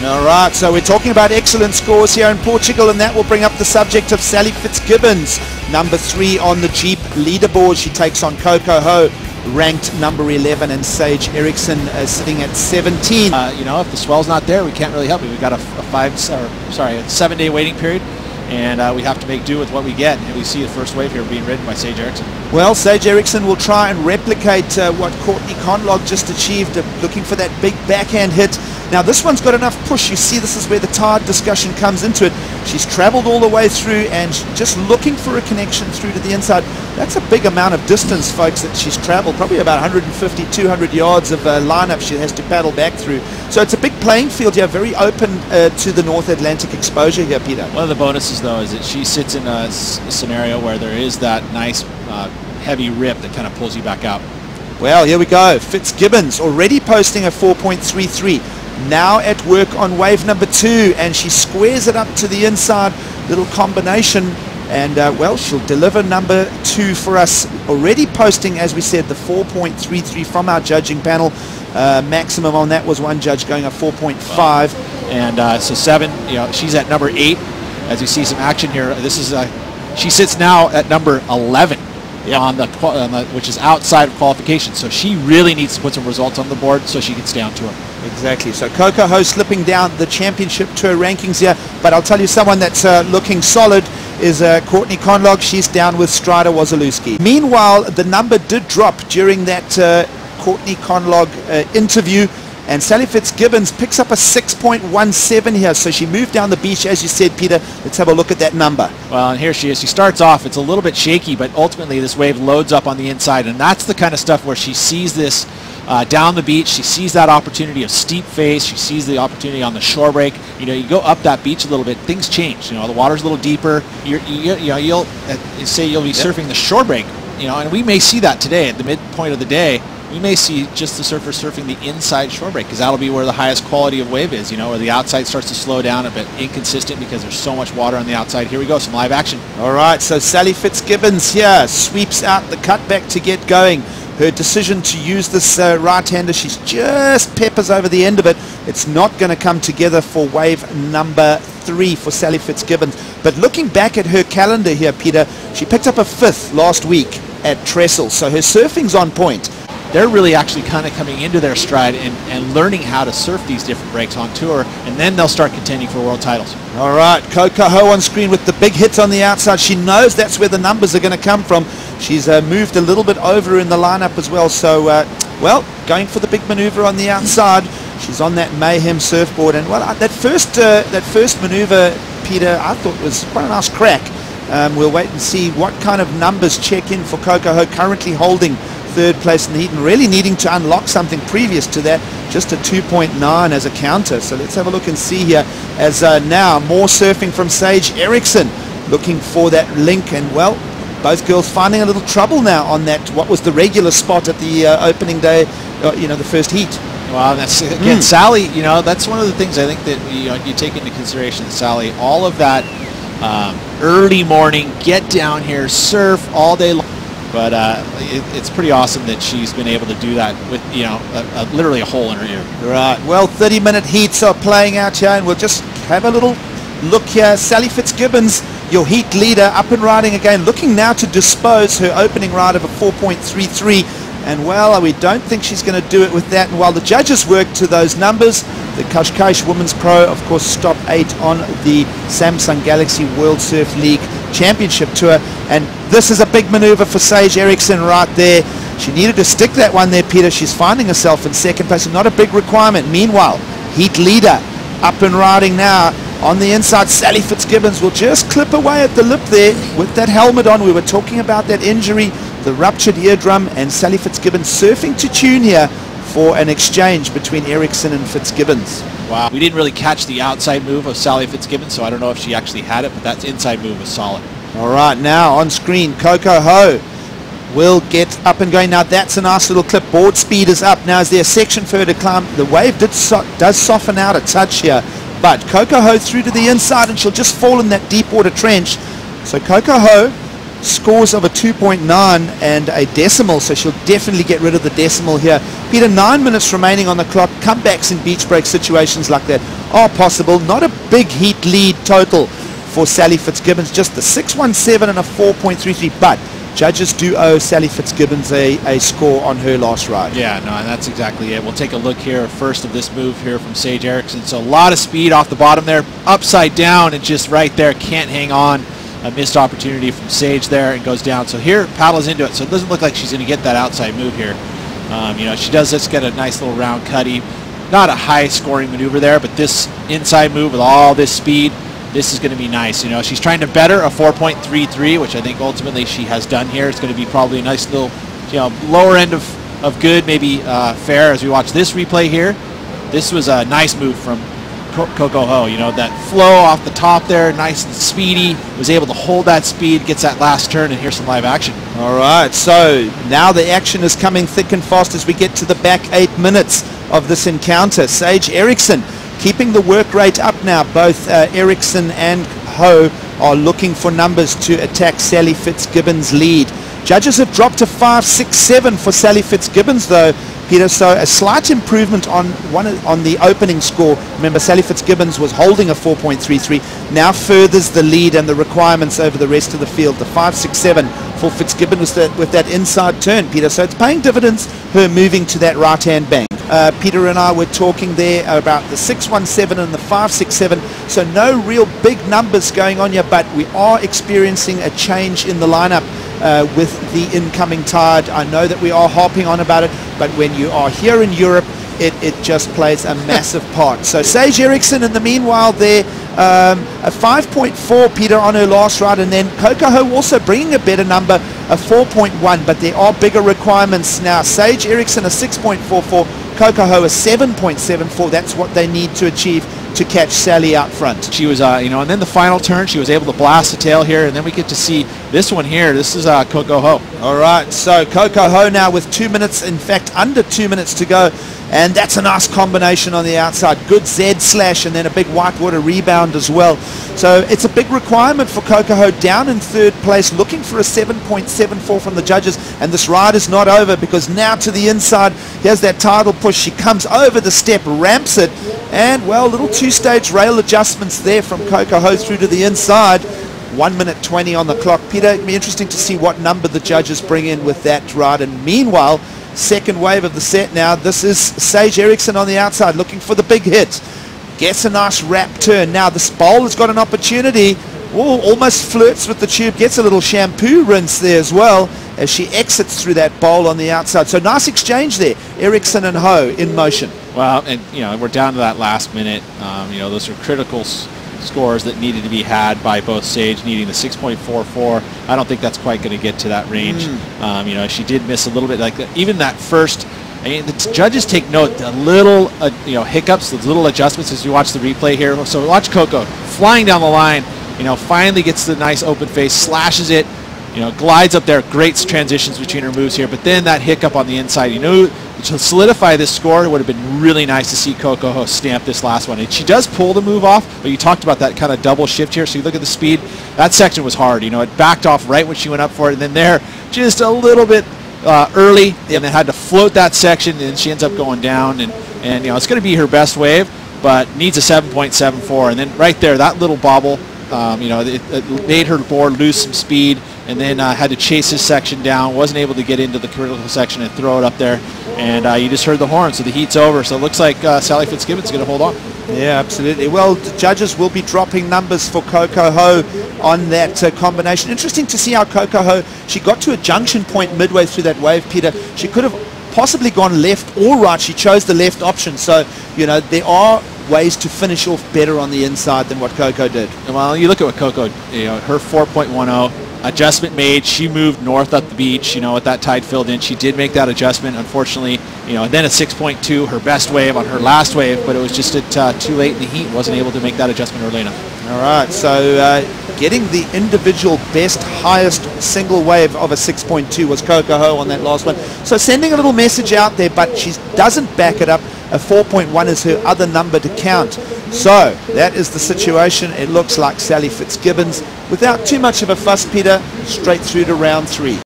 All right, so we're talking about excellent scores here in Portugal, and that will bring up the subject of Sally Fitzgibbons, number 3 on the Jeep leaderboard. She takes on Coco Ho, ranked number 11, and Sage Erickson sitting at 17. You know, if the swell's not there, we can't really help you. We've got a 7-day waiting period, and we have to make do with what we get. And we see the first wave here being ridden by Sage Erickson. Well, Sage Erickson will try and replicate what Courtney Conlog just achieved, looking for that big backhand hit. Now this one's got enough push. You see, this is where the tide discussion comes into it. She's traveled all the way through and just looking for a connection through to the inside. That's a big amount of distance, folks, that she's traveled, probably about 150, 200 yards of lineup she has to paddle back through. So it's a big playing field here, very open to the North Atlantic exposure here, Peter. One of the bonuses, though, is that she sits in a scenario where there is that nice heavy rip that kind of pulls you back out. Well, here we go. Fitzgibbons already posting a 4.33. Now at work on wave number 2, and she squares it up to the inside, little combination, and well, she'll deliver number 2 for us. Already posting, as we said, the 4.33 from our judging panel. Maximum on that was one judge going a 4.5. And so 7, you know, she's at number 8. As you see some action here, this is she sits now at number 11. Yep. on the which is outside of qualification, so she really needs to put some results on the board so she can stay on tour. Exactly. So Coco Ho slipping down the championship tour rankings here, but I'll tell you someone that's looking solid is Courtney Conlog. She's down with Strider Wazalewski. Meanwhile, the number did drop during that Courtney Conlog interview, and Sally Fitzgibbons picks up a 6.17 here, so she moved down the beach, as you said, Peter. Let's have a look at that number. Well, and here she is. She starts off, it's a little bit shaky, but ultimately this wave loads up on the inside, and that's the kind of stuff where she sees this down the beach. She sees that opportunity of steep face. She sees the opportunity on the shore break. You know, you go up that beach a little bit, things change. You know, the water's a little deeper. You'll say you'll be surfing the shore break. You know, and we may see that today at the midpoint of the day. We may see just the surfers surfing the inside shore break, because that'll be where the highest quality of wave is, you know, where the outside starts to slow down a bit, inconsistent because there's so much water on the outside. Here we go, some live action. All right, so Sally Fitzgibbons here sweeps out the cutback to get going. Her decision to use this right-hander, she's just peppers over the end of it. It's not going to come together for wave number 3 for Sally Fitzgibbons. But looking back at her calendar here, Peter, she picked up a 5th last week at Trestle, so her surfing's on point. They're really actually kind of coming into their stride and learning how to surf these different breaks on tour, and then they'll start contending for world titles. All right, Coco Ho on screen with the big hits on the outside. She knows that's where the numbers are going to come from. She's moved a little bit over in the lineup as well, so well, going for the big maneuver on the outside. She's on that Mayhem surfboard, and well, that first maneuver, Peter, I thought was quite a nice crack. We'll wait and see what kind of numbers check in for Coco Ho, currently holding 3rd place in the heat and really needing to unlock something previous to that, just a 2.9 as a counter. So let's have a look and see here, as now more surfing from Sage Erickson, looking for that link, and well, both girls finding a little trouble now on that, what was the regular spot at the opening day, you know, the first heat. Well, that's again, Sally, you know, that's one of the things I think that you take into consideration, Sally, all of that early morning, get down here, surf all day long. But it's pretty awesome that she's been able to do that with, you know, literally a hole in her ear. Right. Well, 30-minute heats are playing out here, and we'll just have a little look here. Sally Fitzgibbons, your heat leader, up and riding again, looking now to dispose her opening ride of a 4.33. And well, we don't think she's going to do it with that. And while the judges work to those numbers, the Cascais Women's Pro, of course, stop 8 on the Samsung Galaxy World Surf League Championship Tour. And this is a big maneuver for Sage Erickson right there. She needed to stick that one there, Peter. She's finding herself in 2nd place. Not a big requirement. Meanwhile, heat leader up and riding now. On the inside, Sally Fitzgibbons will just clip away at the lip there with that helmet on. We were talking about that injury, the ruptured eardrum, and Sally Fitzgibbons surfing to tune here for an exchange between Erickson and Fitzgibbons. Wow. We didn't really catch the outside move of Sally Fitzgibbons, so I don't know if she actually had it, but that inside move was solid. All right, now on screen, Coco Ho will get up and going. Now that's a nice little clip. Board speed is up. Now is there a section for her to climb? The wave does soften out a touch here, but Coco Ho through to the inside, and she'll just fall in that deep water trench. So Coco Ho scores of a 2.9 and a decimal, so she'll definitely get rid of the decimal here. Peter, 9 minutes remaining on the clock. Comebacks in beach break situations like that are possible. Not a big heat lead total for Sally Fitzgibbons, just the 6.17 and a 4.33, but judges do owe Sally Fitzgibbons a score on her last ride. Yeah, no, and that's exactly it. We'll take a look here first of this move here from Sage Erickson. So a lot of speed off the bottom there, upside down, and just right there, can't hang on. A missed opportunity from Sage there, and goes down. So here, paddles into it, so it doesn't look like she's going to get that outside move here. You know, she does just get a nice little round cutty. Not a high scoring maneuver there, but this inside move with all this speed, this is going to be nice. You know, she's trying to better a 4.33, which I think ultimately she has done here. It's going to be probably a nice little, you know, lower end of good, maybe fair as we watch this replay here. This was a nice move from Coco Ho. You know, that flow off the top there, nice and speedy, was able to hold that speed, gets that last turn, and here's some live action. All right, so now the action is coming thick and fast as we get to the back 8 minutes of this encounter. Sage Erickson keeping the work rate up now. Both Erickson and Ho are looking for numbers to attack Sally Fitzgibbons' lead. Judges have dropped to 5.67 for Sally Fitzgibbons though, Peter, so a slight improvement on the opening score. Remember, Sally Fitzgibbons was holding a 4.33, now furthers the lead and the requirements over the rest of the field. The 5.67 for Fitzgibbons with that inside turn, Peter, so it's paying dividends, her moving to that right-hand bank. Peter and I were talking there about the 6.17 and the 5.67, so no real big numbers going on here, but we are experiencing a change in the lineup with the incoming tide. I know that we are harping on about it, but when you are here in Europe, it just plays a massive part. So Sage Erickson in the meanwhile there, a 5.4, Peter, on her last ride, and then Coco Ho also bringing a better number, a 4.1, but there are bigger requirements now. Sage Erickson a 6.44, Coco Ho a 7.74. That's what they need to achieve to catch Sally out front. She was, you know, and then the final turn, she was able to blast the tail here, and then we get to see this one here. This is Coco Ho. All right, so Coco Ho now with 2 minutes, in fact, under 2 minutes to go, and that's a nice combination on the outside. Good Z slash, and then a big whitewater rebound as well. So it's a big requirement for Coco Ho, down in third place, looking for a 7.74 from the judges, and this ride is not over, because now to the inside, here's that tidal push. She comes over the step, ramps it, and, well, little two-stage rail adjustments there from Coco Ho through to the inside. 1 minute 20 on the clock. Peter, it'd be interesting to see what number the judges bring in with that ride. And meanwhile, second wave of the set now. This is Sage Erickson on the outside looking for the big hit. Gets a nice wrap turn. Now this bowl has got an opportunity. Ooh, almost flirts with the tube. Gets a little shampoo rinse there as well as she exits through that bowl on the outside. So nice exchange there. Erickson and Ho in motion. Well, and, you know, we're down to that last minute. You know, those are critical scores that needed to be had by both Sage, needing the 6.44. I don't think that's quite going to get to that range. You know, she did miss a little bit, like even that first. I mean, the judges take note, the little you know, hiccups, the little adjustments as you watch the replay here. So watch Coco flying down the line. You know, finally gets the nice open face, slashes it. You know, glides up there. Great transitions between her moves here, but then that hiccup on the inside. You know, to solidify this score, it would have been really nice to see Coco Ho stamp this last one. And she does pull the move off, but you talked about that kind of double shift here. So you look at the speed. That section was hard. You know, it backed off right when she went up for it, and then there, just a little bit early, and then had to float that section, and she ends up going down. And you know, it's going to be her best wave, but needs a 7.74. And then right there, that little bobble, you know, it made her board lose some speed, and then had to chase this section down. Wasn't able to get into the critical section and throw it up there. And you just heard the horn, so the heat's over. So it looks like Sally Fitzgibbons is going to hold on. Yeah, absolutely. Well, the judges will be dropping numbers for Coco Ho on that combination. Interesting to see how Coco Ho, she got to a junction point midway through that wave, Peter. She could have possibly gone left or right. She chose the left option. So, you know, there are ways to finish off better on the inside than what Coco did. Well, you look at what Coco, you know, her 4.10. Adjustment made. She moved north up the beach, you know, with that tide filled in. She did make that adjustment, unfortunately, you know, and then a 6.2, her best wave on her last wave, but it was just too late in the heat. Wasn't able to make that adjustment early enough. All right, so getting the individual best, highest single wave of a 6.2 was Coco on that last one. So sending a little message out there, but she doesn't back it up. A 4.1 is her other number to count. So that is the situation. It looks like Sally Fitzgibbons, without too much of a fuss, Peter, straight through to round 3.